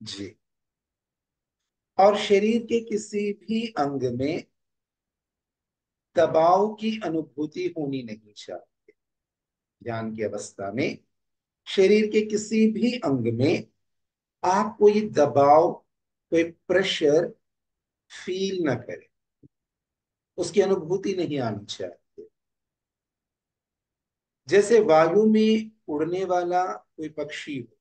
जी। और शरीर के किसी भी अंग में दबाव की अनुभूति होनी नहीं चाहिए। ध्यान की अवस्था में शरीर के किसी भी अंग में आप कोई दबाव, कोई प्रेशर फील न करें, उसकी अनुभूति नहीं आनी चाहिए। जैसे वायु में उड़ने वाला कोई पक्षी हो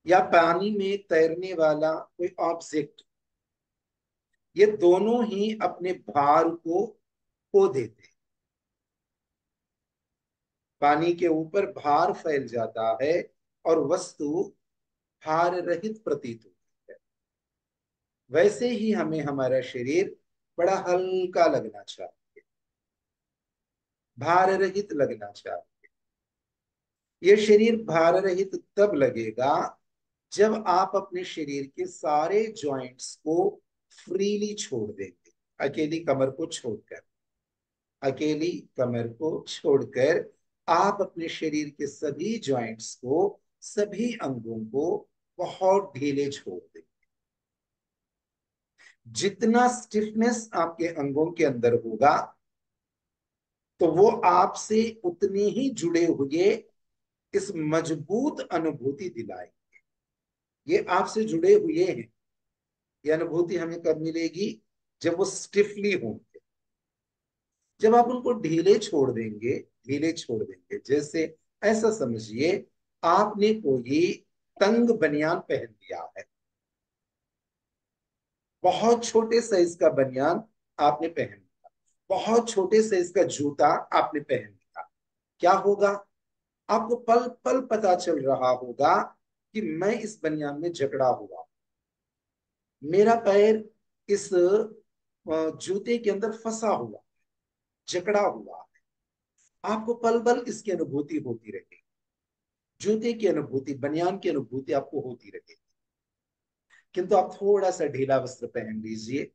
या पानी में तैरने वाला कोई ऑब्जेक्ट, ये दोनों ही अपने भार को खो देते हैं। पानी के ऊपर भार फैल जाता है और वस्तु भार रहित प्रतीत होती है। वैसे ही हमें हमारा शरीर बड़ा हल्का लगना चाहिए, भार रहित लगना चाहिए। ये शरीर भार रहित तब लगेगा जब आप अपने शरीर के सारे जॉइंट्स को फ्रीली छोड़ देंगे। अकेली कमर को छोड़कर, अकेली कमर को छोड़कर आप अपने शरीर के सभी जॉइंट्स को, सभी अंगों को बहुत ढीले छोड़ देंगे। जितना स्टिफनेस आपके अंगों के अंदर होगा, तो वो आपसे उतने ही जुड़े हुए इस मजबूत अनुभूति दिलाएंगे। ये आपसे जुड़े हुए हैं। ये अनुभूति हमें कब मिलेगी? जब वो स्टिफली होंगे। जब आप उनको ढीले छोड़ देंगे, ढीले छोड़ देंगे, जैसे ऐसा समझिए आपने कोई तंग बनियान पहन लिया है, बहुत छोटे साइज का बनियान आपने पहन लिया, बहुत छोटे साइज का जूता आपने पहन लिया। क्या होगा? आपको पल पल पता चल रहा होगा कि मैं इस बनियान में जकड़ा हुआ, मेरा पैर इस जूते के अंदर फंसा हुआ, जकड़ा हुआ है। आपको पल पल इसकी अनुभूति होती रहेगी, जूते की अनुभूति, बनियान की अनुभूति आपको होती रहेगी। किंतु आप थोड़ा सा ढीला वस्त्र पहन लीजिए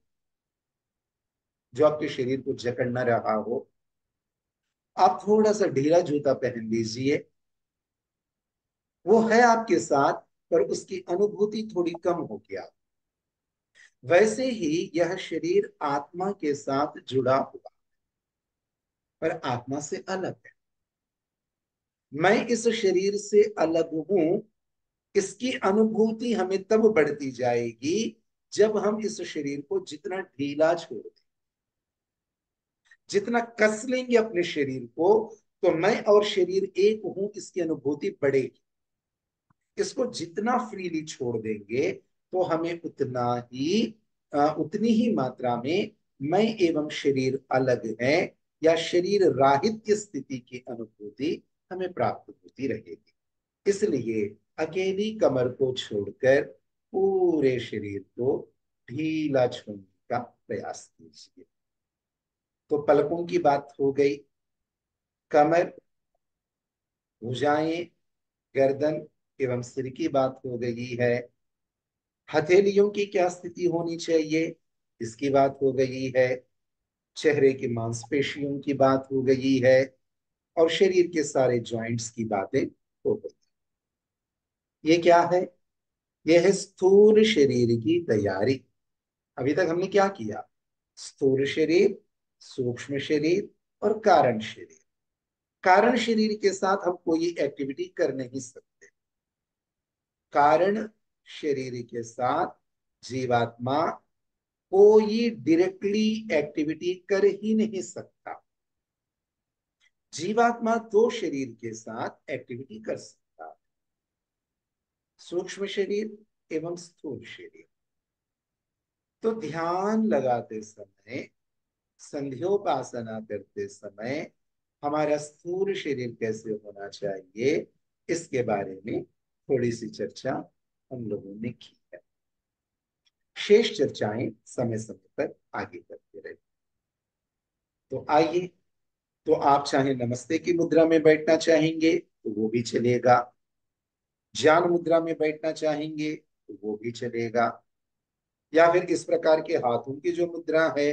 जो आपके शरीर को जकड़ न रहा हो, आप थोड़ा सा ढीला जूता पहन लीजिए, वो है आपके साथ पर उसकी अनुभूति थोड़ी कम हो गया। वैसे ही यह शरीर आत्मा के साथ जुड़ा हुआ, पर आत्मा से अलग है। मैं इस शरीर से अलग हूं, इसकी अनुभूति हमें तब बढ़ती जाएगी जब हम इस शरीर को जितना ढीला छोड़ दें, जितना कस लेंगे अपने शरीर को, तो मैं और शरीर एक हूं इसकी अनुभूति बढ़ेगी। इसको जितना फ्रीली छोड़ देंगे तो हमें उतनी ही मात्रा में मैं एवं शरीर अलग है या शरीर राहित्य स्थिति की अनुभूति हमें प्राप्त होती रहेगी। इसलिए अकेली कमर को छोड़कर पूरे शरीर को ढीला छोड़ने का प्रयास कीजिए। तो पलकों की बात हो गई, कमर, भुजाएं, गर्दन एवं सिर की बात हो गई है। हथेलियों की क्या स्थिति होनी चाहिए, इसकी बात हो गई है। चेहरे की मांसपेशियों की बात हो गई है और शरीर के सारे जॉइंट्स की बातें हो गई। ये क्या है? यह है स्थूल शरीर की तैयारी। अभी तक हमने क्या किया? स्थूल शरीर, सूक्ष्म शरीर और कारण शरीर। कारण शरीर के साथ हम कोई एक्टिविटी कर नहीं सकते। कारण शरीर के साथ जीवात्मा कोई डायरेक्टली एक्टिविटी कर ही नहीं सकता। जीवात्मा दो शरीर के साथ एक्टिविटी कर सकता है, सूक्ष्म शरीर एवं स्थूल शरीर। तो ध्यान लगाते समय, संध्योपासना करते समय हमारा स्थूल शरीर कैसे होना चाहिए, इसके बारे में थोड़ी सी चर्चा हम लोगों ने की है। शेष चर्चाएं समय समय पर आगे करते रहे। तो आइए, तो आप चाहे नमस्ते की मुद्रा में बैठना चाहेंगे तो वो भी चलेगा, ज्ञान मुद्रा में बैठना चाहेंगे तो वो भी चलेगा, या फिर इस प्रकार के हाथों की जो मुद्रा है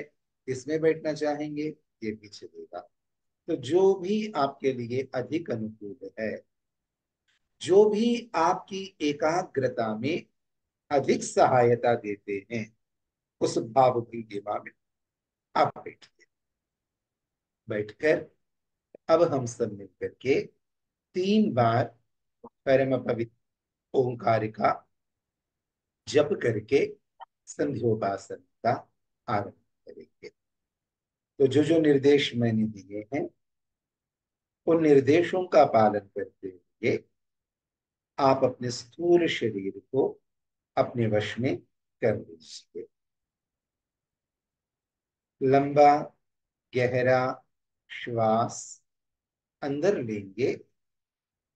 इसमें बैठना चाहेंगे ये भी चलेगा। तो जो भी आपके लिए अधिक अनुकूल है जो भी आपकी एकाग्रता में अधिक सहायता देते हैं, उस भाव भंगिमा में आप बैठिए। बैठकर अब हम सब मिलकर के 3 बार परम पवित्र ओंकार का जप करके संध्योपासन का आरंभ करेंगे। तो जो जो निर्देश मैंने दिए हैं, उन निर्देशों का पालन करते हुए आप अपने स्थूल शरीर को अपने वश में कर लीजिए। लंबा गहरा श्वास अंदर लेंगे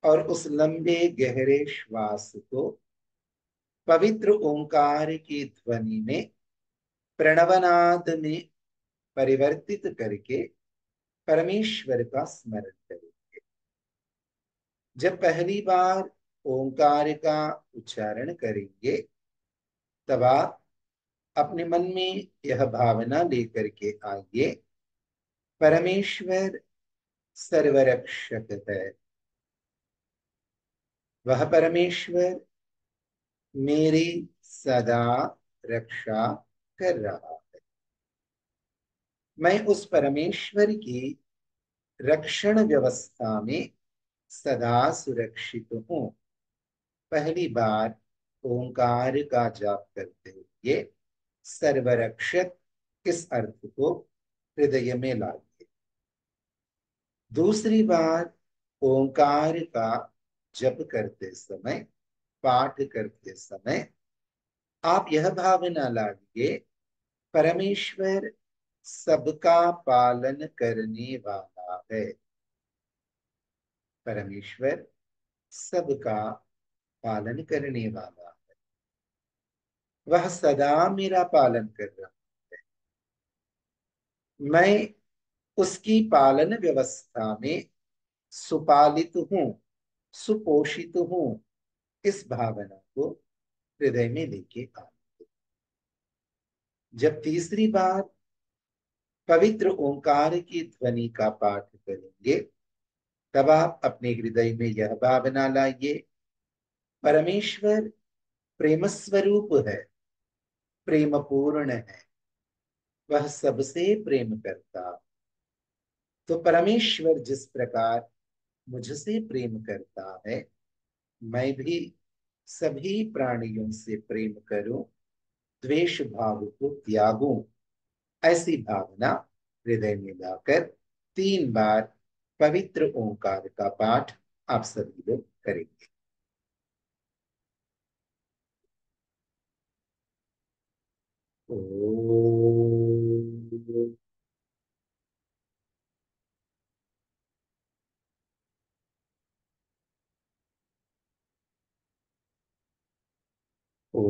और उस लंबे गहरे श्वास को पवित्र ओंकार की ध्वनि में प्रणवनाद में परिवर्तित करके परमेश्वर का स्मरण करेंगे। जब पहली बार ओंकार का उच्चारण करेंगे, तब आप अपने मन में यह भावना लेकर के आइए, परमेश्वर सर्वरक्षक है। वह परमेश्वर मेरी सदा रक्षा कर रहा है। मैं उस परमेश्वर की रक्षण व्यवस्था में सदा सुरक्षित हूं। पहली बार ओंकार का जाप करते हुए सर्वरक्षक इस अर्थ को हृदय में लाइए। दूसरी बार ओंकार का जप करते समय, पाठ करते समय आप यह भावना लाइए, परमेश्वर सबका पालन करने वाला है। परमेश्वर सबका पालन करने वाला है। वह सदा मेरा पालन कर रहा है। मैं उसकी पालन व्यवस्था में सुपालित हूं, सुपोषित हूं। इस भावना को हृदय में लेके आए। जब तीसरी बार पवित्र ओंकार की ध्वनि का पाठ करेंगे, तब आप अपने हृदय में यह भावना लाइए, परमेश्वर प्रेम स्वरूप है, प्रेम पूर्ण है, वह सबसे प्रेम करता। तो परमेश्वर जिस प्रकार मुझसे प्रेम करता है, मैं भी सभी प्राणियों से प्रेम करूं, द्वेष भाव को त्यागूं। ऐसी भावना हृदय में लाकर 3 बार पवित्र ओंकार का पाठ आप सभी लोग करेंगे। ओ ओ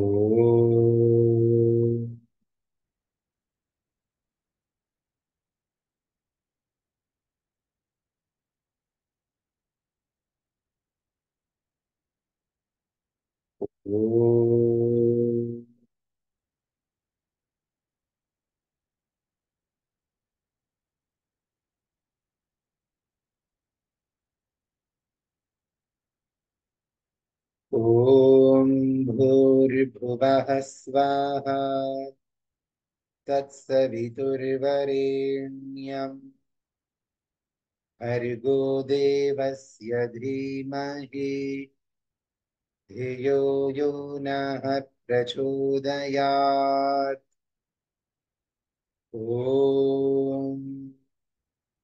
ओ ॐ भूर्भुवः स्वाहा तत्सवितुर्वरेण्यं भर्गो देवस्य धीमहि धियो यो नः प्रचोदयात्। ॐ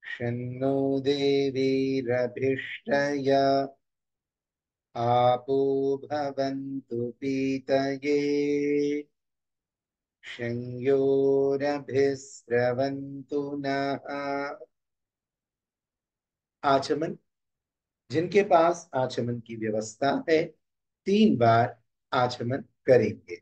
शन्नो देवीरभिष्टय आपो भवन्तु पीतये संयोरभिस्रवन्तु नः। आचमन, जिनके पास आचमन की व्यवस्था है 3 बार आचमन करेंगे।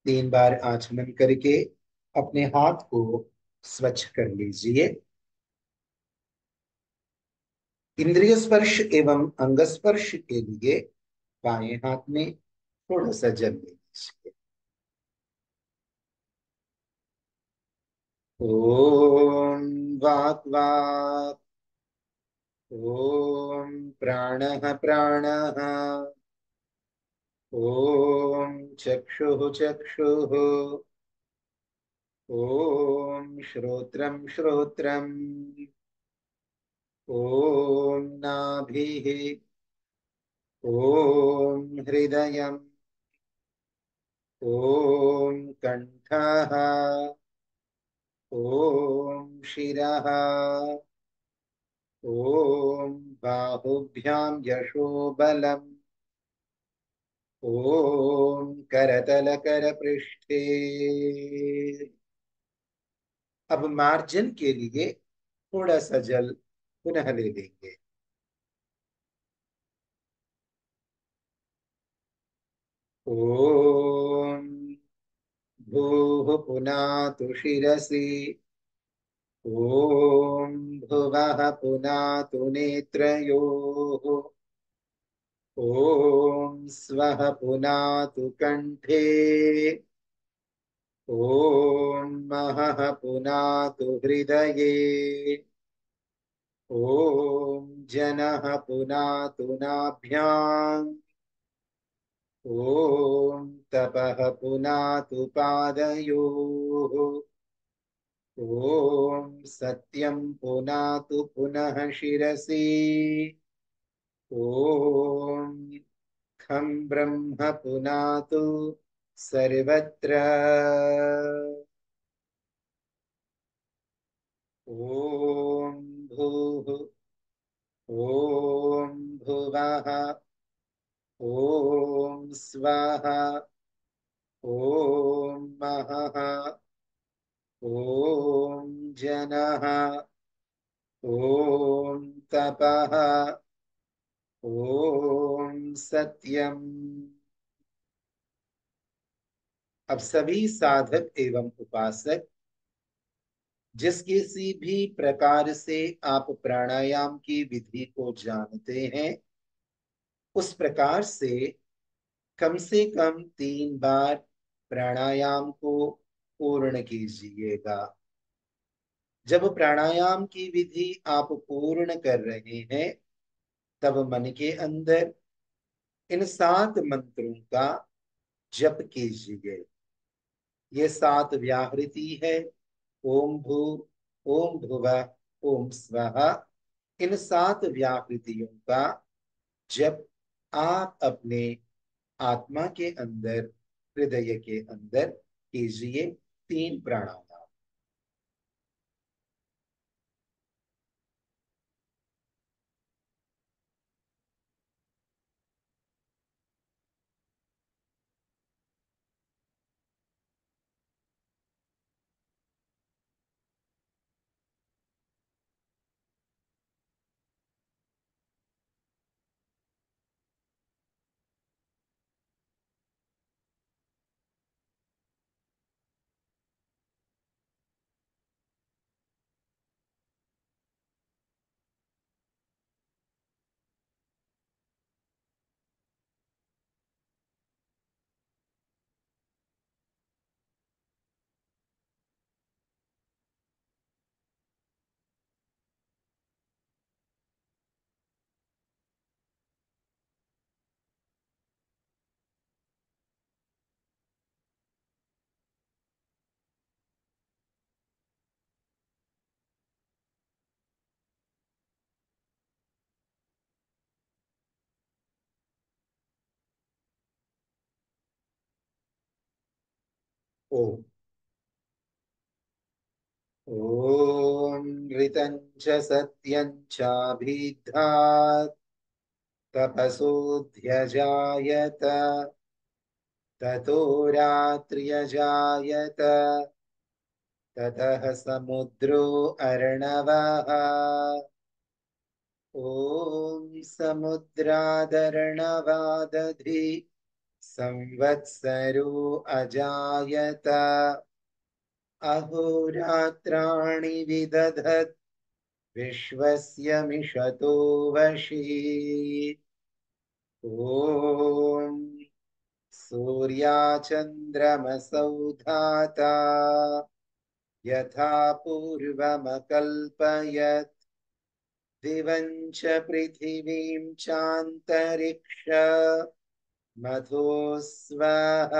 3 बार आचमन करके अपने हाथ को स्वच्छ कर लीजिए। इंद्रिय स्पर्श एवं अंग स्पर्श के लिए बाएं हाथ में थोड़ा सा जल ले लीजिए। ओम वाक् वाक्। ओम प्राणः प्राणः। ओम चक्षुः चक्षुः। ओम श्रोत्रं श्रोत्रम्। ओम नाभिः। ओम हृदयम्। ओम कंठः। ओम शिरः। ओम बाहुभ्यां यशो बलम्। ओम करतल कर पृष्ठे। अब मार्जन के लिए थोड़ा सा जल पुनः ले लेंगे। ओम भूः पुनातु शिरसि। ओम भुवः पुनातु नेत्रयोः। ओम स्वः पुनातु कंठे। ओम महः पुनातु हृदये। ओम जनः पुनातु नाभ्याम्। ओम तपः पुनातु पादयोः। ओम सत्यं पुनातु पुनः शिरसि। ओम खं ब्रह्म पुनातु सर्वत्र। ओम भूः। ओम भुवः। ओम स्वः। ओम महः। ओम जनः। ओम तपः। ओम सत्यम। अब सभी साधक एवं उपासक जिस किसी भी प्रकार से आप प्राणायाम की विधि को जानते हैं, उस प्रकार से कम 3 बार प्राणायाम को पूर्ण कीजिएगा। जब प्राणायाम की विधि आप पूर्ण कर रहे हैं, तब मन के अंदर इन 7 मंत्रों का जप कीजिए। ये 7 व्याहृति है। ओम भू, ओम भुवः, ओम स्वः। इन 7 व्याहृतियों का जप आप अपने आत्मा के अंदर, हृदय के अंदर कीजिए। 3 प्राणायाम। ओम। ओम ऋतं च सत्यं चाभिद्धात् तपसोऽध्यजायत। ततो रात्र्यजायत। ततः समुद्रो अर्णवः। ॐ समुद्रादर्णवादधि संवत्सरो अजायत। अहोरात्राणि विदधत् विश्वस्य मिषतो वशी। सूर्याचन्द्रमसौ धाता यथा पूर्वमकल्पयत् दिवं च पृथिवीं चान्तरिक्ष मधु स्वः।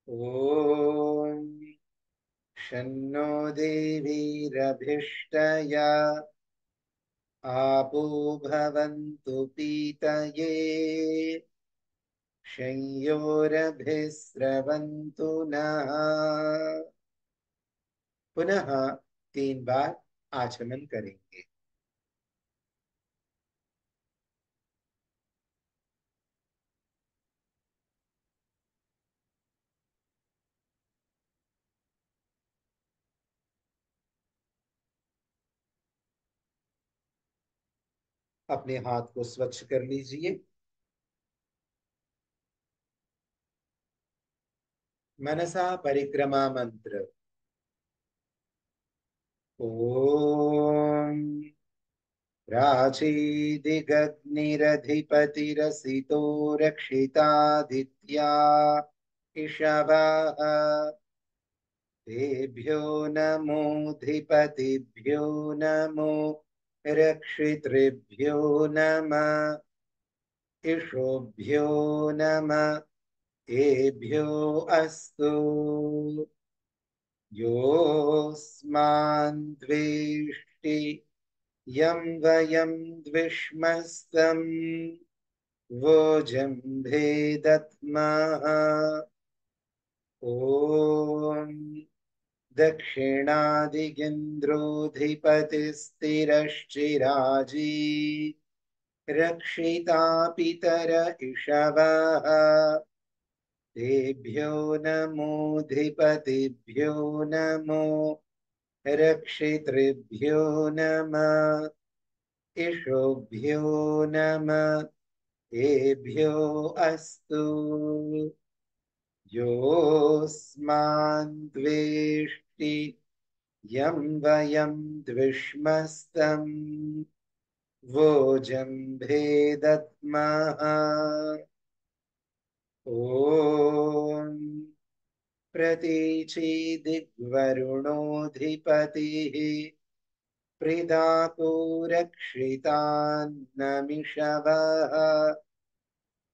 ॐ शन्नो देवीरभिष्टया आपो भवन्तु पीतये संयोरभिस्रवन्तु नः। पुनः 3 बार आचमन करेंगे। अपने हाथ को स्वच्छ कर लीजिए। मनसा परिक्रमा मंत्र। ओम प्राचीदिगग्निरधिपतिरसितो रक्षितादित्या इषवः। तेभ्यो नमोऽधिपतिभ्यो नमो रक्षितृभ्यो नमः। इषोभ्यो नमः। एभ्यो अस्तु। योऽस्मान् द्वेष्टि यं वयं द्विष्मस्तम् वोजं भेदत्मः। ॐ दक्षिणादिगिन्द्रोऽधिपतिस्थिरश्चिराजी रक्षिता पितर इषवः। तेभ्यो नमोऽधिपतिभ्यो नमो रक्षितृभ्यो नमः। इषोभ्यो नमः। एभ्यो अस्तु। योऽस्मान् द्वेष्टि यं वयं द्विष्मस्तम् वोजं भेदत्मः। ॐ प्रतीचि दिग्वरुणोऽधिपतिः प्रीदाको रक्षितान्नमिषवः।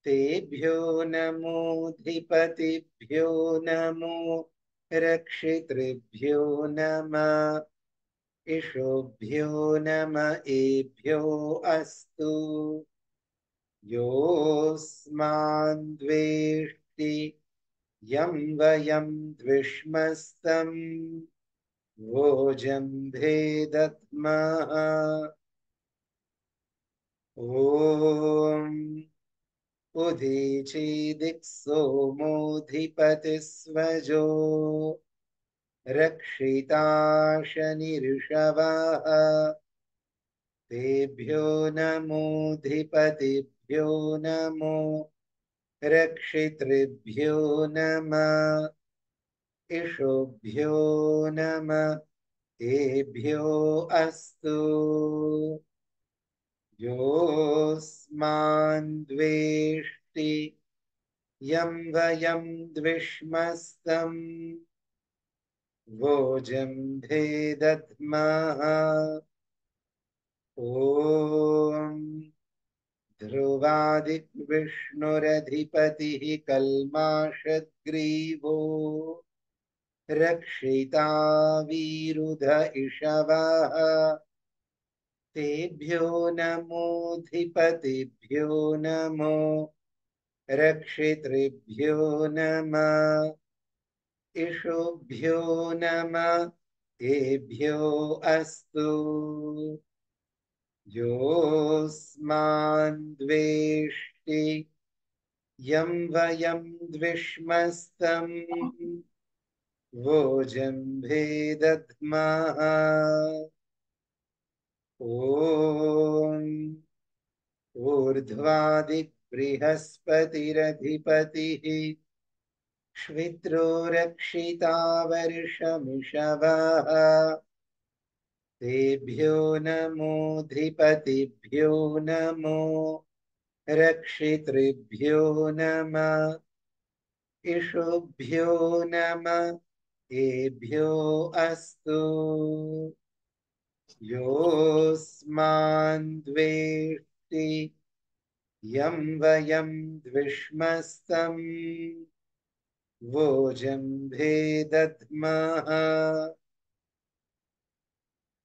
तेभ्यो नमोऽधिपतिभ्यो नमो रक्षितृभ्यो नमः। इषोभ्यो नम एभ्यो अस्तु। योऽस्मान् द्वेष्टि यं वयं द्विष्मस्तम् वोजं भेदत्मः। ॐ उदीचीदिक्सोमोऽधिपतिस्वजो रक्षिता शनिऋषवः। तेभ्यो नमोऽधिपतिभ्यो नमो रक्षितृभ्यो नमः। इषोभ्यो नमः। एभ्यो अस्तु। योऽस्मान् द्वेष्टि यं वयं द्विष्मस्तम् वोजं भेदत्मः। ॐ ध्रुवादिविष्णुरधिपतिः कल्माषग्रीवो रक्षिता वीरुध इषवः। तेभ्यो नमोऽधिपतिभ्यो नमो रक्षितृभ्यो नमः। इषुभ्यो नमः। एभ्यो अस्तु। योऽस्मान् द्वेष्टि यं वयं द्विष्मस्तम् वोजं भेदत्मः। ॐ ऊर्ध्वादिबृहस्पतिरधिपतिः श्वित्रो रक्षिता वर्षमिषवः। तेभ्यो नमोऽधिपतिभ्यो नमो रक्षितृभ्यो नमः, इषुभ्यो नमः, एभ्यो अस्तु। योऽस्मान् द्वेष्टि यं वयं द्विष्मस्तम् वोजम्भे दद्मः।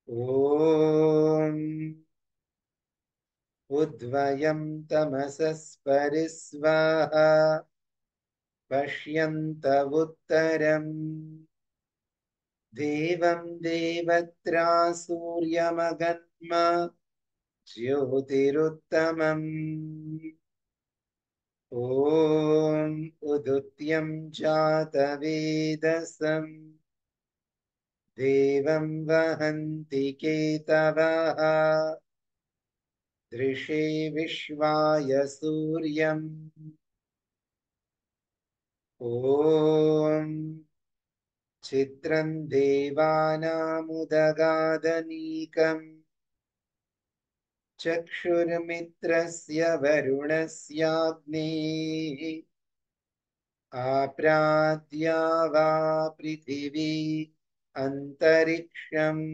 ॐ उद्वयं तमसस्परिस्वाहा पश्यन्त उत्तरम् देवं देवत्रा सूर्यमगन्म ज्योतिरुत्तमम्। ॐ उदुत्यं जातवेदसम् देवं वहन्ति केतवः दृशे विश्वाय सूर्यम्। ॐ चित्रं देवानामुदगादनीकम् चक्षुर्मित्रस्य वरुणस्याग्नेः आप्राद्या वा पृथिवी अन्तरिक्षम्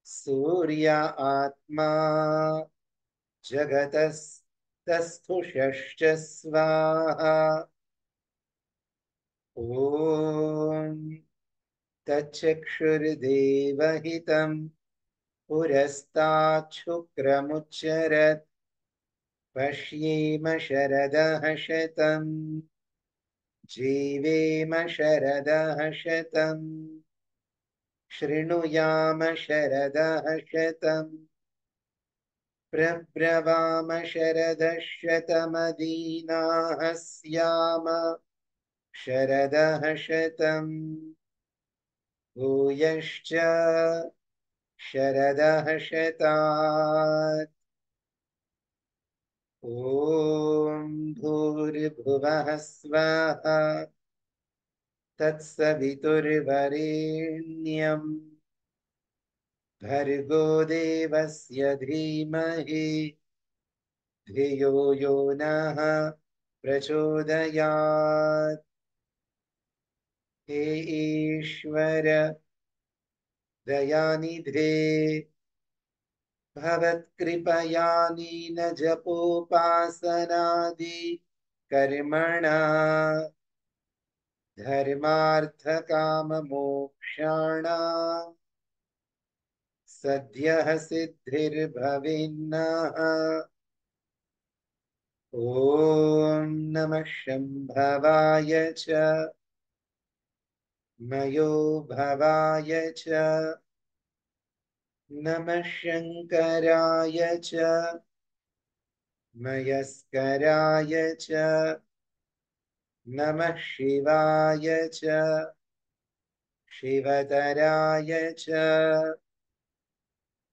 सूर्य आत्मा जगतस्तस्थुषश्च स्वाहा। ॐ तच्चक्षुर्देवहितं पुरस्ताच्छुक्रमुच्चरत् पश्येम शरदः शतम् जीवेम शरदः शतम् शृणुयाम शरदः शतम् प्रब्रवाम शरदः शतमदीनाः स्याम शरदः शतम् भूयश्च शरदः शतात्। ॐ भूर्भुवः स्वः तत्सवितुर्वरेण्यम् भर्गो देवस्य धीमहि धियो यो नः प्रचोदयात्। हे ईश्वर दयानिधे भवत्कृपयानेन जपोपासनादि कर्मणा धर्मार्थकाममोक्षाणां सद्यः सिद्धिर्भवेन्नः। ॐ नमः शम्भवाय च मयो भवाय च नमः शङ्कराय च मयस्कराय च नमः शिवाय च शिवतराय च।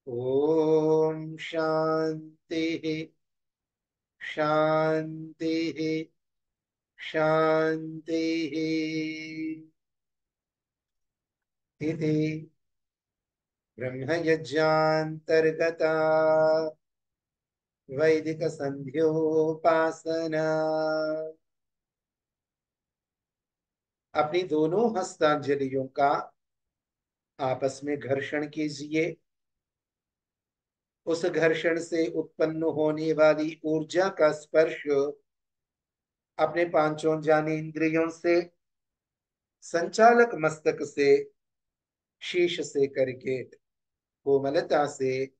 ॐ शान्तिः शान्तिः शान्तिः। इति ब्रह्मयज्ञान्तर्गता वैदिक संध्योपासना। अपनी दोनों हस्तांजलियों का आपस में घर्षण कीजिए। उस घर्षण से उत्पन्न होने वाली ऊर्जा का स्पर्श अपने पांचों ज्ञानेंद्रियों से संचालक मस्तक से शीश से करके कोमलता से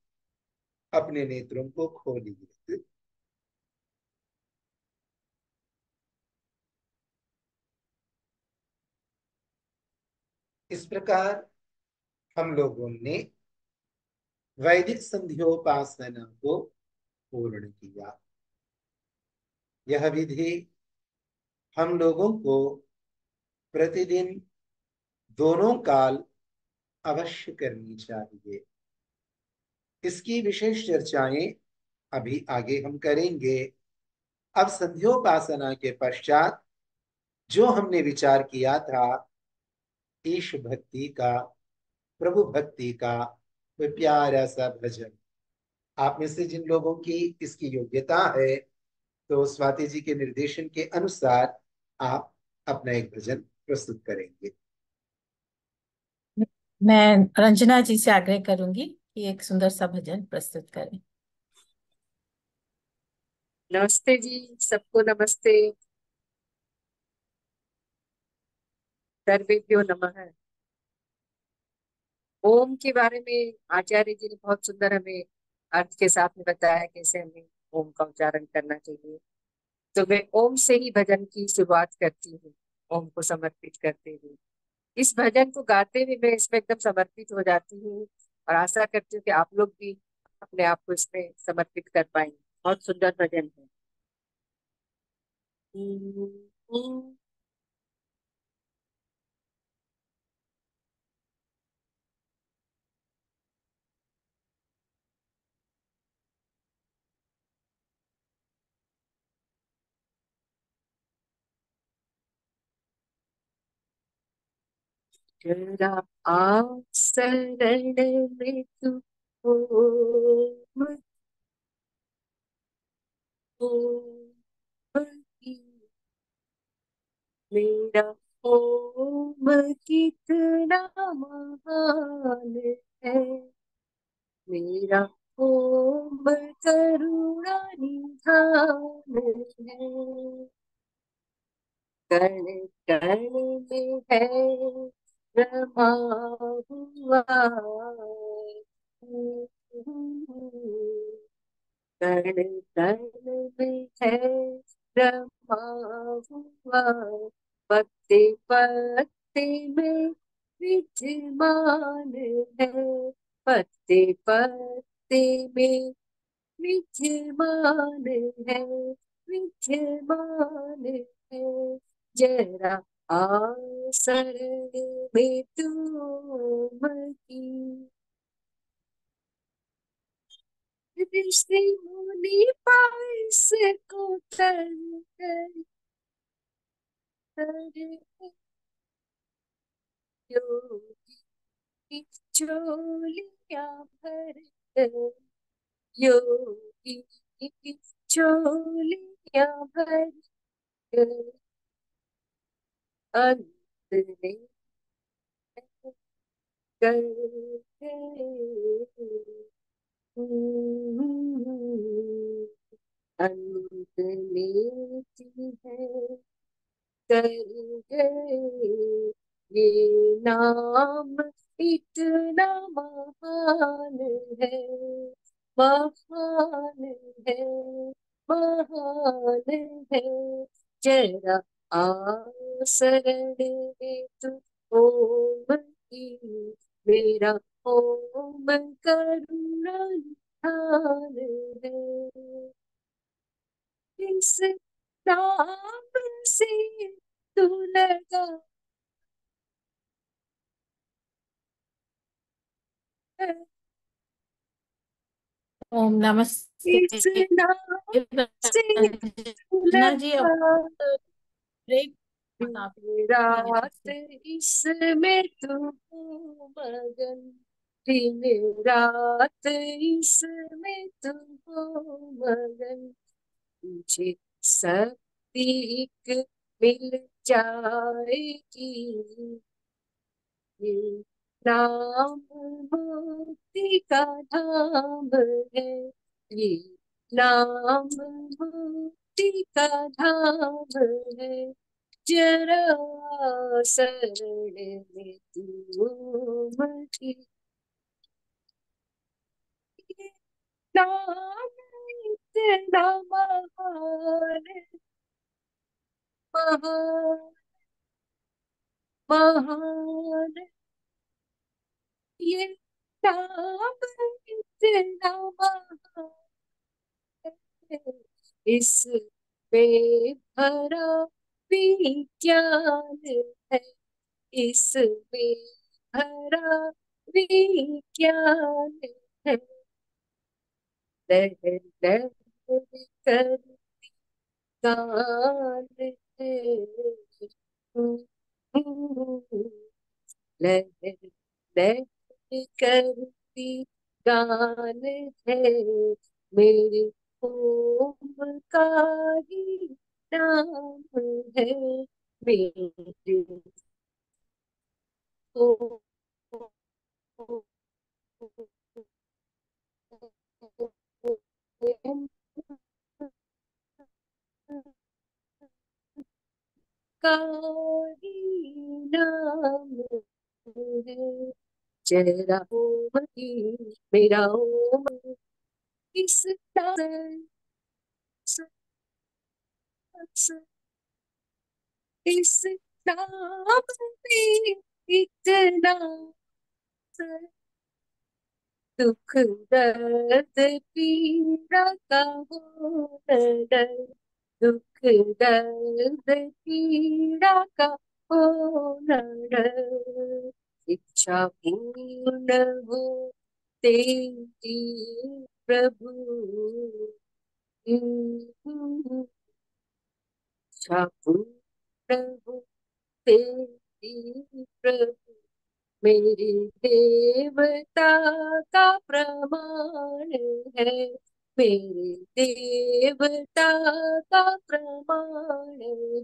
अपने नेत्रों को खोलिए। इस प्रकार हम लोगों ने वैदिक संध्योपासना को पूर्ण किया। यह विधि हम लोगों को प्रतिदिन दोनों काल अवश्य करनी चाहिए। इसकी विशेष चर्चाएं अभी आगे हम करेंगे। अब संध्योपासना के पश्चात जो हमने विचार किया था ईश भक्ति का, प्रभु भक्ति का, वह प्यारा सा भजन आप में से जिन लोगों की इसकी योग्यता है, तो स्वाति जी के निर्देशन के अनुसार आप अपना एक भजन प्रस्तुत करेंगे। मैं रंजना जी से आग्रह करूंगी कि एक सुंदर सा भजन प्रस्तुत करें। नमस्ते जी, सबको नमस्ते। सर्वेभ्यो नमः। ओम के बारे में आचार्य जी ने बहुत सुंदर हमें अर्थ के साथ में बताया कैसे हमें ओम का उच्चारण करना चाहिए। तो मैं ओम से ही भजन की शुरुआत करती हूँ, ओम को समर्पित करते हुए। इस भजन को गाते हुए मैं इसमें एकदम समर्पित हो जाती हूँ और आशा करती हूँ कि आप लोग भी अपने आप को इसमें समर्पित कर पाएंगे। बहुत सुंदर भजन है। जरा आ शरण में तू ओम ओम की, मेरा ओम कितना महान है। मेरा ओम करुणा निधान है। कण कण में है रमा हुआ। कण कण में है रमा हुआ। पत्ते पत्ते में विद्यमान है। पत्ते पत्ते में विद्यमान है। विद्यमान है। जरा आ शरण में तुम की। ऋषि मुनि पास को तर योगी चोलिया भर योगी की चोलिया भर अंत ने कर अंत में की है कर गए। ये नाम इतना महान है। महान है। महान है। जरा आ शरण में तू ओम की। मेरा ओम करुणा निधान है। इस नाम से तू लगा है। ओम इस नमस्ते। नाम से तू रंजना जी अब लगा ब्रेक आप दिन कीजिए रात थोड़ी इसमें तू मगन। दिन रात इसमें तू मगन। तुझे शक्ति एक मिल जाएगी। ये नाम मुक्ति का धाम है। ये नाम मुक्ति का धाम है। जरा शरण में तू मची। ये नाम इतना महान महान महान। ये नाम इतना महान है। इस पे भरा विज्ञान है। इसमें भरा विज्ञान है। लहर लहर कर गान है। लहर लहर करती गान है, मेरे ओम का ही नाम है, मेरे ओम का ही नाम है। जरा ओम ही मेरा ओम इस इस नाम में इतना दुख दर्द पीड़ा का हो डर, दुख दर्द पीड़ा का हो डर, इच्छा पूर्ण हो तेरी प्रभु, इच्छा पूर्ण हो तेरी प्रभु, मेरे देवता का प्रमाण है, मेरे देवता का प्रमाण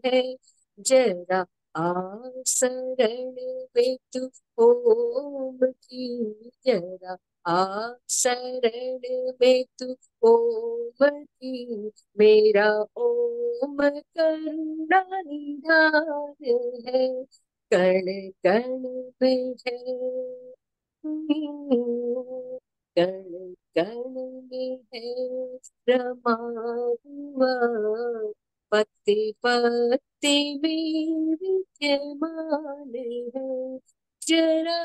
है। जरा आ शरण में तू ओम की, जरा आ शरण में तू ओम की, मेरा ओम करुणा निधान है, कण कण में है, कण कण में है रमा हुआ, पत्ते पत्ते में विद्यमान है, जरा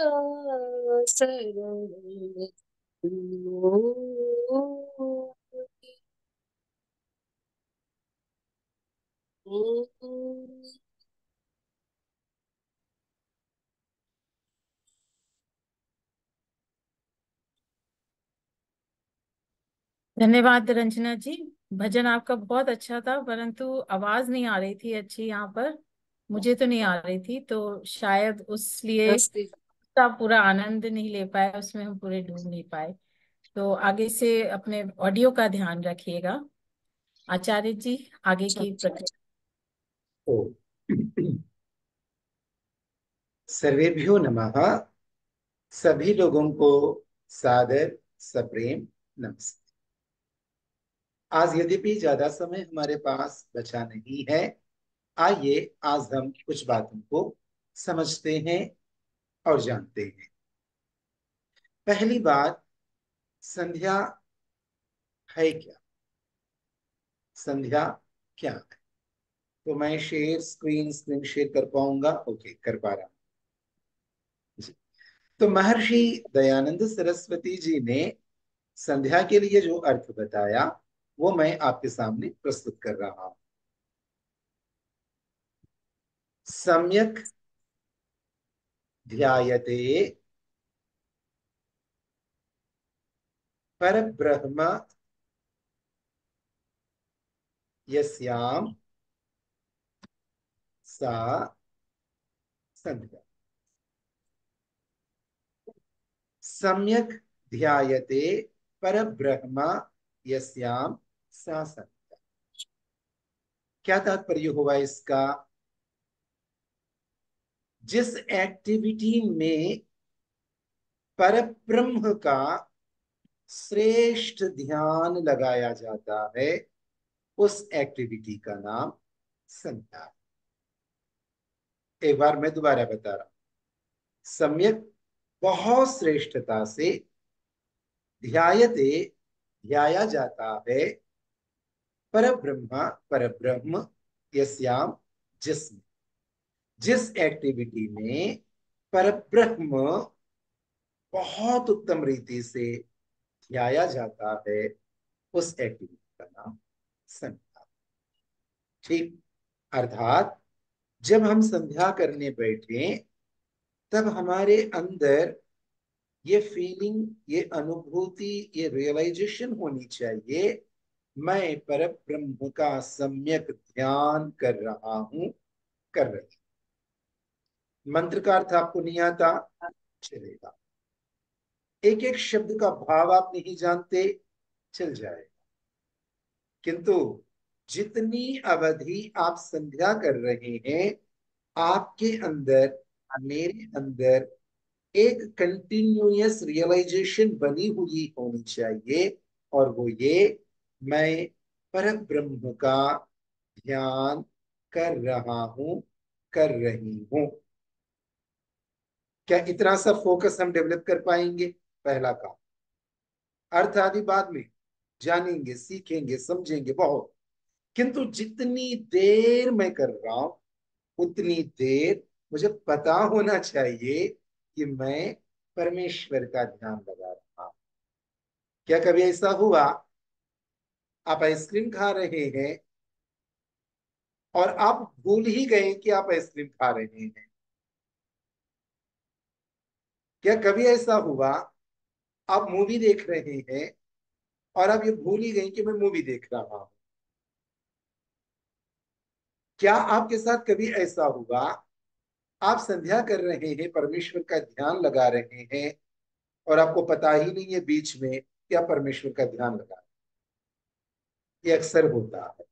शरण में तू ओम। धन्यवाद रंजना जी। भजन आपका बहुत अच्छा था, परंतु आवाज नहीं आ रही थी अच्छी यहाँ पर। मुझे तो नहीं आ रही थी, तो शायद उस लिए नमस्ते। उसका पूरा आनंद नहीं ले पाए, उसमें हम पूरे डूब नहीं पाए। तो आगे से अपने ऑडियो का ध्यान रखिएगा। आचार्य जी, आगे अच्छा की अच्छा। प्रक्रिया। ओ सर्वेभ्यो नमः। सभी लोगों को सादर सप्रेम नमस्ते। आज यद्यपि ज्यादा समय हमारे पास बचा नहीं है, आइए आज हम कुछ बातों को समझते हैं और जानते हैं। पहली बात, संध्या है क्या? संध्या क्या है? तो मैं स्क्रीन शेयर कर पाऊंगा? ओके, कर पा रहा हूं जी। तो महर्षि दयानंद सरस्वती जी ने संध्या के लिए जो अर्थ बताया, वो मैं आपके सामने प्रस्तुत कर रहा हूं। सम्यक ध्यायते परब्रह्म यस्याम सा संध्या। सम्यक ध्यायते परब्रह्म यस्याम सा संध्या। क्या तात्पर्य हुआ इसका? जिस एक्टिविटी में परब्रह्म का श्रेष्ठ ध्यान लगाया जाता है, उस एक्टिविटी का नाम संध्या है। एक बार मैं दोबारा बता रहा हूं। सम्यक, बहुत श्रेष्ठता से, ध्यायते, ध्याया जाता है, परब्रह्म, परब्रह्म, यस्याम, जिसमें, जिस एक्टिविटी में परब्रह्म बहुत उत्तम रीति से ध्याया जाता है, उस एक्टिविटी का नाम संध्या। ठीक। अर्थात जब हम संध्या करने बैठे, तब हमारे अंदर ये फीलिंग, ये अनुभूति, ये रियलाइजेशन होनी चाहिए, मैं परब्रह्म का सम्यक ध्यान कर रहा हूं, कर रही। मंत्र का अर्थ आपको नहीं आता? चलेगा। एक एक शब्द का भाव आप नहीं जानते, चल जाए, किंतु जितनी अवधि आप संध्या कर रहे हैं, आपके अंदर, मेरे अंदर एक कंटिन्यूअस रियलाइजेशन बनी हुई होनी चाहिए, और वो ये, मैं पर ब्रह्म का ध्यान कर रहा हूं, कर रही हूं। क्या इतना सा फोकस हम डेवलप कर पाएंगे? पहला काम। अर्थ आदि बाद में जानेंगे, सीखेंगे, समझेंगे बहुत, किंतु जितनी देर मैं कर रहा हूं, उतनी देर मुझे पता होना चाहिए कि मैं परमेश्वर का ध्यान लगा रहा हूं। क्या कभी ऐसा हुआ, आप आइसक्रीम खा रहे हैं और आप भूल ही गए कि आप आइसक्रीम खा रहे हैं? क्या कभी ऐसा हुआ, आप मूवी देख रहे हैं और आप ये भूल ही गए कि मैं मूवी देख रहा हूं? क्या आपके साथ कभी ऐसा हुआ, आप संध्या कर रहे हैं, परमेश्वर का ध्यान लगा रहे हैं, और आपको पता ही नहीं है बीच में कि आप परमेश्वर का ध्यान लगा रहे हैं? ये अक्सर होता है।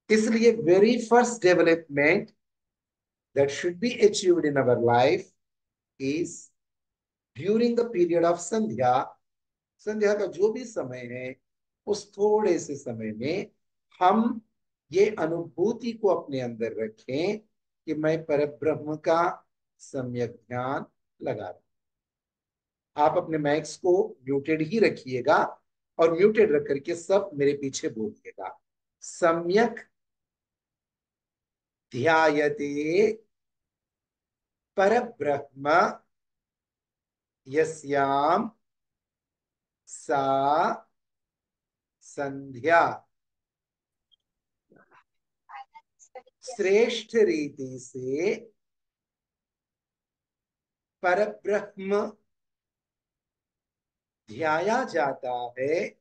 इसलिए very first development that should be achieved in our life is during the period of संध्या। संध्या का जो भी समय है, उस थोड़े से समय में हम ये अनुभूति को अपने अंदर रखें कि मैं परब्रह्म का सम्यक ध्यान लगा रहा हूं। आप अपने माइक्स को म्यूटेड ही रखिएगा, और म्यूटेड रख करके सब मेरे पीछे बोलिएगा, सम्यक ध्यायते परब्रह्म यस्याम सा संध्या। श्रेष्ठ रीति से परब्रह्म ध्याया जाता है,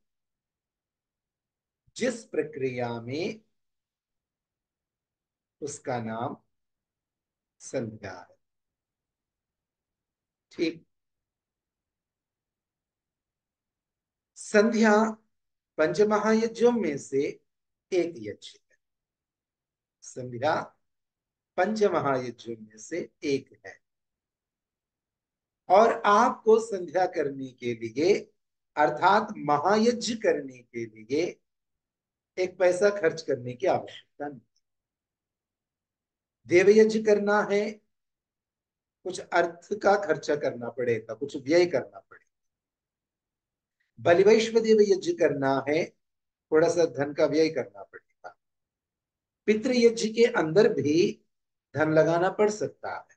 जिस प्रक्रिया में उसका नाम संध्या है। ठीक। संध्या पंचमहायज्ञों में से एक यज्ञ है। संध्या पंचमहायज्ञों में से एक है, और आपको संध्या करने के लिए, अर्थात महायज्ञ करने के लिए, एक पैसा खर्च करने की आवश्यकता नहीं। देव यज्ञ करना है, कुछ अर्थ का खर्चा करना पड़ेगा, कुछ व्यय करना पड़ेगा। बलिवैश्व देव यज्ञ करना है, थोड़ा सा धन का व्यय करना पड़ेगा। पितृयज्ञ के अंदर भी धन लगाना पड़ सकता है।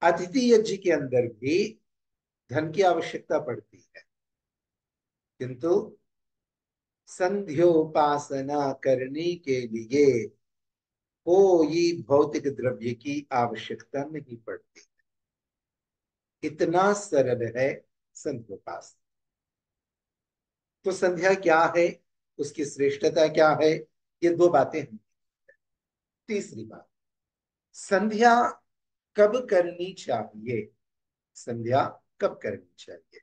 अतिथि यज्ञ के अंदर भी धन की आवश्यकता पड़ती है, किंतु संध्योपासना करने के लिए कोई भौतिक द्रव्य की आवश्यकता नहीं पड़ती। इतना सरल है संध्योपासना। तो संध्या क्या है, उसकी श्रेष्ठता क्या है, ये दो बातें हैं। तीसरी बात, संध्या कब करनी चाहिए? संध्या कब करनी चाहिए?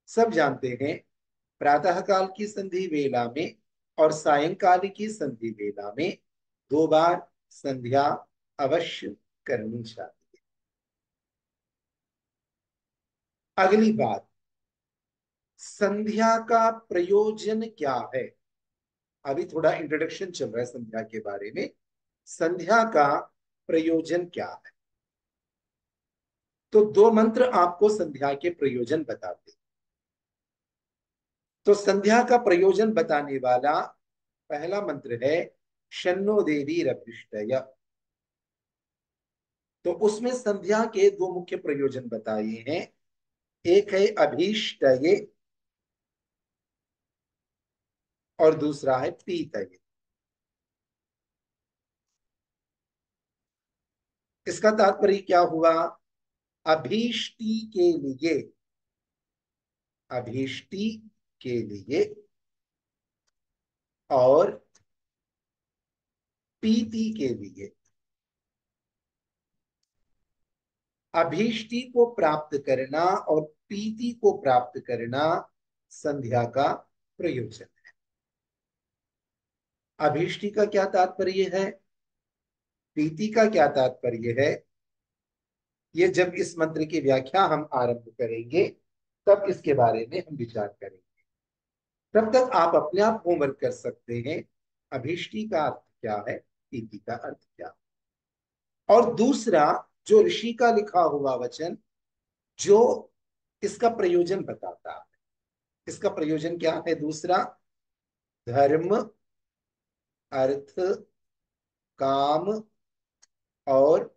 सब जानते हैं, प्रातः काल की संधि वेला में और सायंकाल की संधि वेला में 2 बार संध्या अवश्य करनी चाहिए। अगली बात, संध्या का प्रयोजन क्या है? अभी थोड़ा इंट्रोडक्शन चल रहा है संध्या के बारे में। संध्या का प्रयोजन क्या है? तो 2 मंत्र आपको संध्या के प्रयोजन बताते। तो संध्या का प्रयोजन बताने वाला पहला मंत्र है शन्नो देवी रभिष्टय। तो उसमें संध्या के 2 मुख्य प्रयोजन बताए हैं। एक है अभीष्टये, और दूसरा है पीतये। इसका तात्पर्य क्या हुआ? अभीष्टि के लिए, अभीष्टि के लिए, और पीति के लिए। अभीष्टि को प्राप्त करना और प्रीति को प्राप्त करना संध्या का प्रयोजन है। अभीष्टि का क्या तात्पर्य है, प्रीति का क्या तात्पर्य है, ये जब इस मंत्र की व्याख्या हम आरंभ करेंगे तब इसके बारे में हम विचार करेंगे। तब तक आप अपने आप होमवर्क कर सकते हैं, अभीष्टि का अर्थ क्या है, प्रीति का अर्थ क्या है। और दूसरा जो ऋषि का लिखा हुआ वचन जो इसका प्रयोजन बताता है, इसका प्रयोजन क्या है, दूसरा, धर्म अर्थ काम और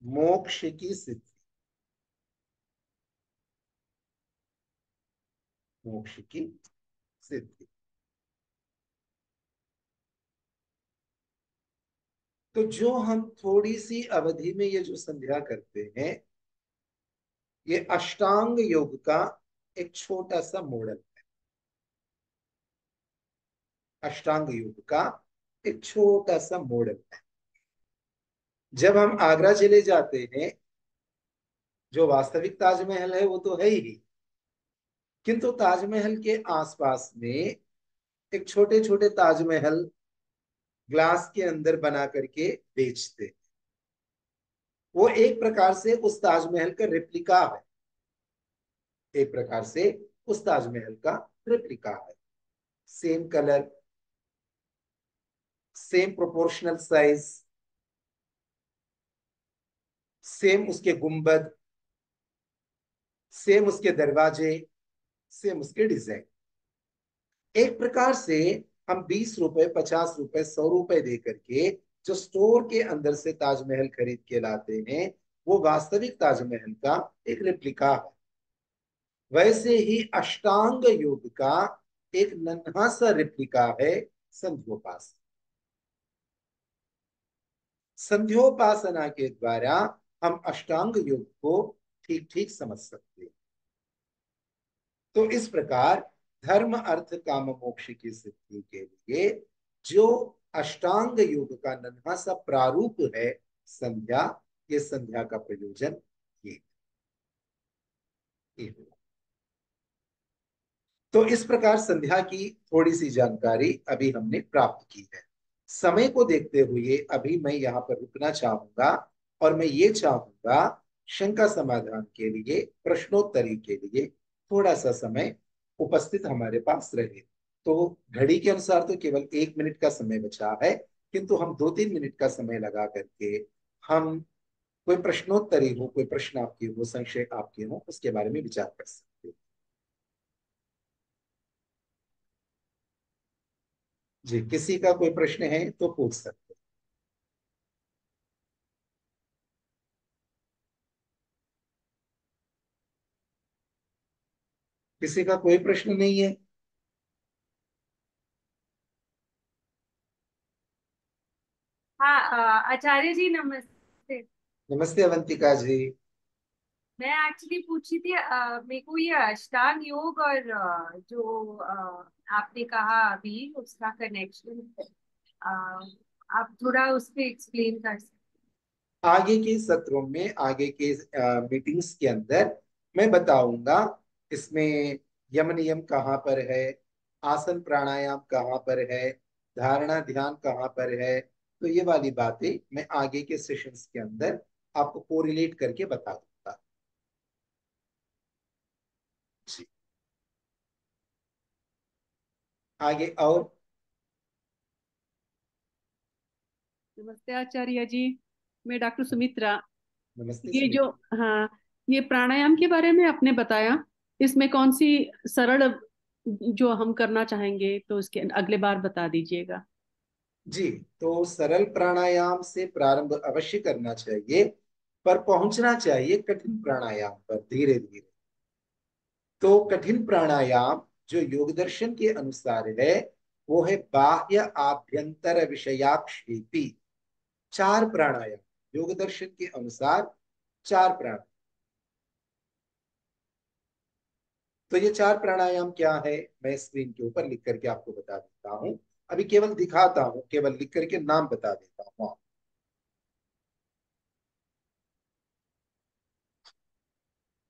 मोक्ष की सिद्धि, मोक्ष की सिद्धि। तो जो हम थोड़ी सी अवधि में ये जो संध्या करते हैं, ये अष्टांग योग का एक छोटा सा मॉडल है। अष्टांग योग का एक छोटा सा मॉडल है। जब हम आगरा चले जाते हैं, जो वास्तविक ताजमहल है वो तो है ही, किंतु ताजमहल के आसपास में एक छोटे छोटे ताजमहल ग्लास के अंदर बना करके बेचते, वो एक प्रकार से उस ताजमहल का रेप्लिका है, एक प्रकार से उस ताजमहल का रेप्लिका है। Same colour, same proportional size, same उसके गुंबद, सेम उसके दरवाजे, सेम उसके डिजाइन। एक प्रकार से हम 20 रुपए, 50 रुपए, 100 रुपए दे करके जो स्टोर के अंदर से ताजमहल खरीद के लाते हैं, वो वास्तविक ताजमहल का एक रेप्लिका है। वैसे ही अष्टांग योग का एक नन्हा सा रेप्लिका है संध्योपासना। संध्योपासना के द्वारा हम अष्टांग योग को ठीक ठीक समझ सकते हैं। तो इस प्रकार धर्म अर्थ काम मोक्ष की सिद्धि के लिए जो अष्टांग योग का नन्हा सा प्रारूप है संध्या, ये संध्या का प्रयोजन ये हुआ। तो इस प्रकार संध्या की थोड़ी सी जानकारी अभी हमने प्राप्त की है। समय को देखते हुए अभी मैं यहाँ पर रुकना चाहूंगा और मैं ये चाहूंगा शंका समाधान के लिए, प्रश्नोत्तरी के लिए थोड़ा सा समय उपस्थित हमारे पास रहे। तो घड़ी के अनुसार तो केवल 1 मिनट का समय बचा है, किंतु हम 2-3 मिनट का समय लगा करके हम कोई प्रश्नोत्तरी हो, कोई प्रश्न आपके हो, संशय आपके हो, उसके बारे में विचार कर सकते हैं। जी, किसी का कोई प्रश्न है तो पूछ सकते हैं। किसी का कोई प्रश्न नहीं है? हाँ, आचार्य जी नमस्ते। नमस्ते अवंतिका जी। मैं एक्चुअली पूछी थी, मेरे को ये अष्टांग योग और जो आपने कहा अभी उसका कनेक्शन, आप थोड़ा उस पर एक्सप्लेन कर सकते आगे के सत्रों में, आगे के मीटिंग्स के अंदर मैं बताऊंगा इसमें यम नियम कहाँ पर है, आसन प्राणायाम कहाँ पर है, धारणा ध्यान कहाँ पर है। तो ये वाली बातें मैं आगे के सेशंस के अंदर आपको कोरिलेट करके बता दूंगा। जी, आगे और। नमस्ते आचार्य जी, मैं डॉक्टर सुमित्रा। नमस्ते ये जो, सुमित। हाँ, ये प्राणायाम के बारे में आपने बताया, इसमें कौन सी सरल जो हम करना चाहेंगे तो उसके अगले बार बता दीजिएगा। जी, तो सरल प्राणायाम से प्रारंभ अवश्य करना चाहिए, पर पहुंचना चाहिए कठिन प्राणायाम पर धीरे धीरे। तो कठिन प्राणायाम जो योग दर्शन के अनुसार है वो है बाह्य आभ्यंतर विषयाक्षेपी। 4 प्राणायाम योग दर्शन के अनुसार, 4 प्राणायाम। तो ये 4 प्राणायाम क्या है, मैं स्क्रीन के ऊपर लिख करके आपको बता देता हूं। अभी केवल दिखाता हूं, केवल लिख करके नाम बता देता हूं।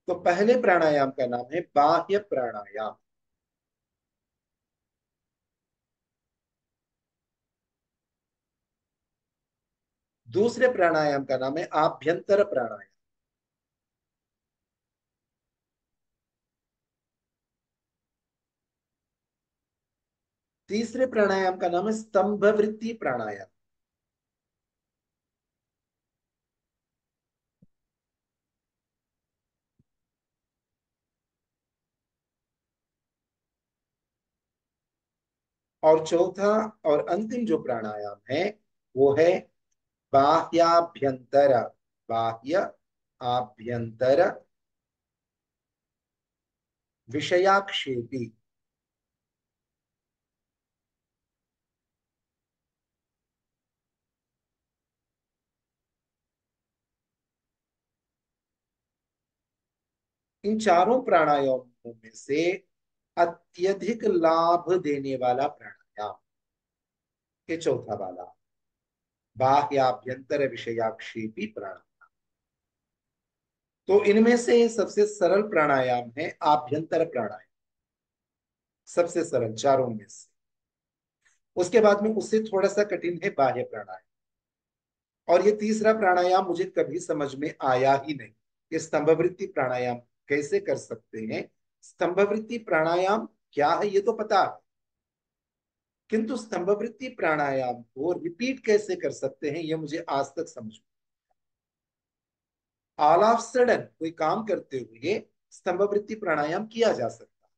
तो पहले प्राणायाम का नाम है बाह्य प्राणायाम। दूसरे प्राणायाम का नाम है आभ्यंतर प्राणायाम। तीसरे प्राणायाम का नाम है स्तंभ वृत्ति प्राणायाम। और चौथा और अंतिम जो प्राणायाम है वो है बाह्याभ्यंतर, बाह्य आभ्यंतर विषयाक्षेपी। इन चारों प्राणायामों में से अत्यधिक लाभ देने वाला प्राणायाम ये चौथा वाला बाह्याभ्यंतर विषयाक्षेपी प्राणायाम। तो इनमें से सबसे सरल प्राणायाम है आभ्यंतर प्राणायाम, सबसे सरल चारों में से। उसके बाद में उससे थोड़ा सा कठिन है बाह्य प्राणायाम। और ये तीसरा प्राणायाम मुझे कभी समझ में आया ही नहीं, ये स्तंभवृत्ति प्राणायाम कैसे कर सकते हैं। स्तंभवृत्ति प्राणायाम क्या है ये तो पता है, किंतु स्तंभवृत्ति प्राणायाम को रिपीट कैसे कर सकते हैं ये मुझे आज तक समझ में। ऑल ऑफ सडन कोई काम करते हुए स्तंभवृत्ति प्राणायाम किया जा सकता है,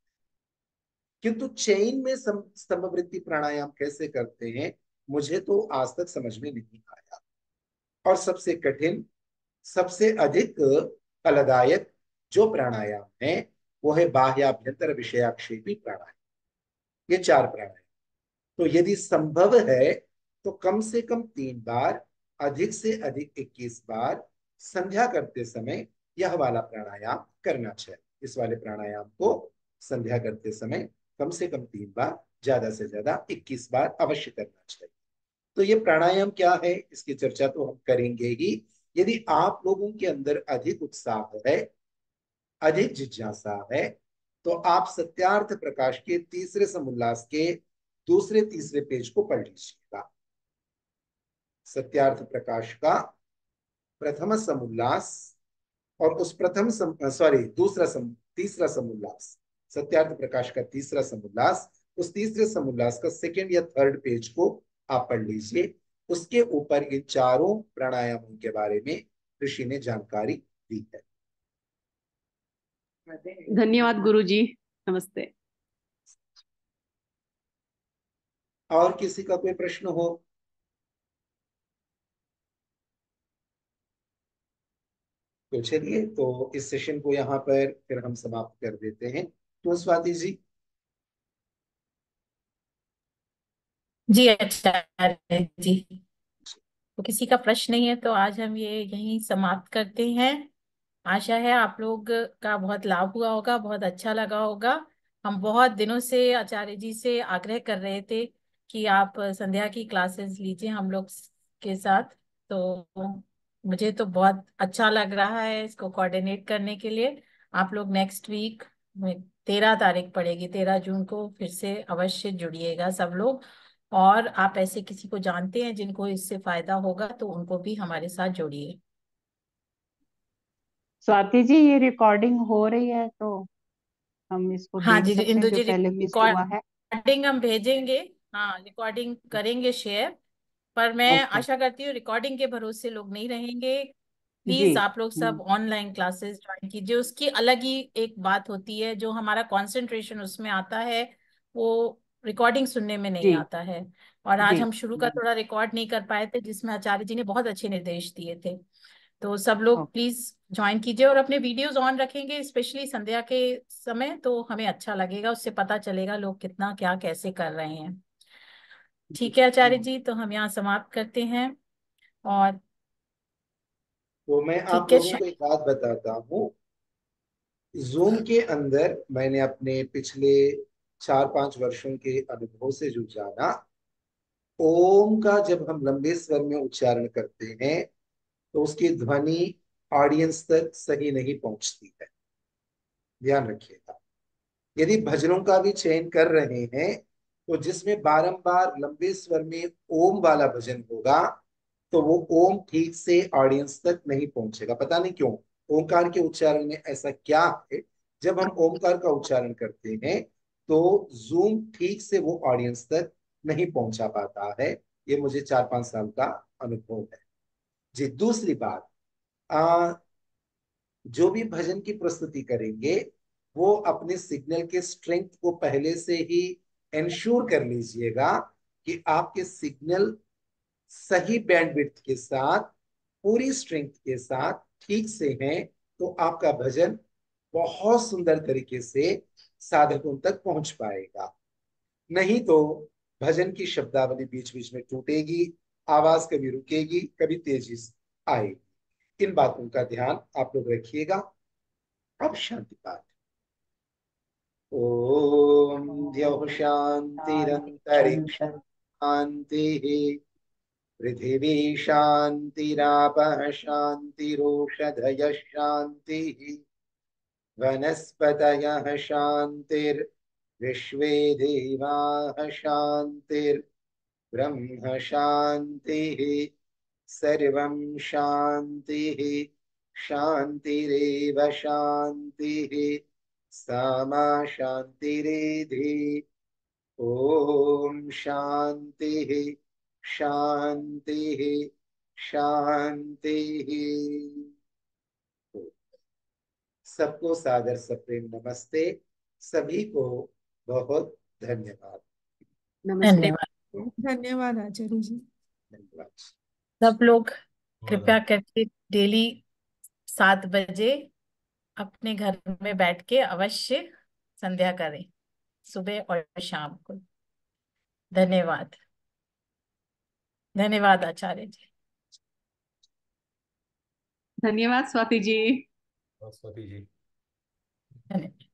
किंतु चेन में स्तंभवृत्ति प्राणायाम कैसे करते हैं मुझे तो आज तक समझ में नहीं आया। और सबसे कठिन, सबसे अधिक फलदायक जो प्राणायाम है वो है बाह्याभ्यंतर विषयाक्षेपी प्राणायाम। ये चार प्राणायाम तो यदि संभव है तो कम से कम 3 बार, अधिक से अधिक 21 बार संध्या करते समय यह वाला प्राणायाम करना चाहिए। इस वाले प्राणायाम को संध्या करते समय कम से कम 3 बार, ज्यादा से ज्यादा 21 बार अवश्य करना चाहिए। तो ये प्राणायाम क्या है इसकी चर्चा तो हम करेंगे ही। यदि आप लोगों के अंदर अधिक उत्साह है, अधिक जिज्ञासा है, तो आप सत्यार्थ प्रकाश के तीसरे समुल्लास के दूसरे तीसरे पेज को पढ़ लीजिएगा। सत्यार्थ प्रकाश का प्रथम समुल्लास और उस तीसरा समुल्लास, सत्यार्थ प्रकाश का तीसरा समुल्लास, उस तीसरे समुल्लास का सेकंड या थर्ड पेज को आप पढ़ लीजिए। उसके ऊपर इन चारों प्राणायामों के बारे में ऋषि ने जानकारी दी है। धन्यवाद गुरुजी, नमस्ते। और किसी का कोई प्रश्न हो? तो चलिए, तो इस सेशन को यहाँ पर फिर हम समाप्त कर देते हैं। तो स्वाति जी। जी अच्छा है जी। तो किसी का प्रश्न नहीं है तो आज हम ये यहीं समाप्त करते हैं। आशा है आप लोग का बहुत लाभ हुआ होगा, बहुत अच्छा लगा होगा। हम बहुत दिनों से आचार्य जी से आग्रह कर रहे थे कि आप संध्या की क्लासेस लीजिए हम लोग के साथ। तो मुझे तो बहुत अच्छा लग रहा है इसको कोऑर्डिनेट करने के लिए। आप लोग नेक्स्ट वीक में 13 तारीख पड़ेगी, 13 जून को फिर से अवश्य जुड़िएगा सब लोग। और आप ऐसे किसी को जानते हैं जिनको इससे फायदा होगा तो उनको भी हमारे साथ जोड़िए। स्वाति जी, ये रिकॉर्डिंग हो रही है तो हम इसको हाँ देख जी सकते हैं इंदु जो जी, पहले मिस हुआ है। रिकॉर्डिंग हम भेजेंगे। हाँ रिकॉर्डिंग करेंगे शेयर। पर मैं ओके। आशा करती हूँ रिकॉर्डिंग के भरोसे लोग नहीं रहेंगे। जी। प्लीज आप लोग सब ऑनलाइन क्लासेस ज्वाइन कीजिए। उसकी अलग ही एक बात होती है, जो हमारा कंसंट्रेशन उसमें आता है वो रिकॉर्डिंग सुनने में नहीं जी। आता है। और जी। आज हम शुरू का थोड़ा रिकॉर्ड नहीं कर पाए थे, जिसमें आचार्य जी ने बहुत अच्छे निर्देश दिए थे। तो सब लोग ओके। प्लीज ज्वाइन कीजिए और अपने वीडियोस ऑन रखेंगे, स्पेशली संध्या के समय, तो हमें अच्छा लगेगा, उससे पता चलेगा लोग कितना क्या कैसे कर रहे हैं। ठीक है आचार्य जी, तो हम यहाँ समाप्त करते हैं। और तो मैं आप ठीक लोगों है। को एक बात बताता हूँ। जूम के अंदर मैंने अपने पिछले 4-5 वर्षों के अनुभव से जो जाना, ओम का जब हम लंबे स्वर में उच्चारण करते हैं तो उसकी ध्वनि ऑडियंस तक सही नहीं पहुंचती है। ध्यान रखिएगा। यदि भजनों का भी चयन कर रहे हैं तो जिसमें बारंबार लंबे स्वर में ओम वाला भजन होगा, तो वो ओम ठीक से ऑडियंस तक नहीं पहुंचेगा। पता नहीं क्यों, ओंकार के उच्चारण में ऐसा क्या है, जब हम ओंकार का उच्चारण करते हैं तो जूम ठीक से वो ऑडियंस तक नहीं पहुंचा पाता है। ये मुझे 4-5 साल का अनुभव है जी। दूसरी बात, जो भी भजन की प्रस्तुति करेंगे वो अपने सिग्नल के स्ट्रेंथ को पहले से ही इंश्योर कर लीजिएगा कि आपके सिग्नल सही बैंडविड्थ के साथ, पूरी स्ट्रेंथ के साथ ठीक से हैं, तो आपका भजन बहुत सुंदर तरीके से साधकों तक पहुंच पाएगा। नहीं तो भजन की शब्दावली बीच बीच में टूटेगी, आवाज कभी रुकेगी, कभी तेजी आएगी। इन बातों का ध्यान आप लोग रखिएगा। अब शांति पाठ। ओम द्यौः शांतिरन्तरिक्ष शांतिः, पृथिवी शांतिरापः शांतिरोषधयः शांतिः, वनस्पतयः शांतिर्विश्वे देवाः शांतिर्ब्रह्म शांतिः, सर्वं शांतिः शांतिरेव शांतिः, सामा शांतिरेधि। ओम शांतिः शांतिः शांतिः। सबको सादर सप्रेम नमस्ते। सभी को बहुत धन्यवाद। नमस्ते। धन्यवाद। धन्यवाद आचार्य जी। धन्यवाद। सब लोग कृपया करके डेली 7 बजे अपने घर में बैठ के अवश्य संध्या करें, सुबह और शाम को। धन्यवाद। धन्यवाद आचार्य जी। धन्यवाद स्वाति जी। स्वाति जी। धन्यवाद।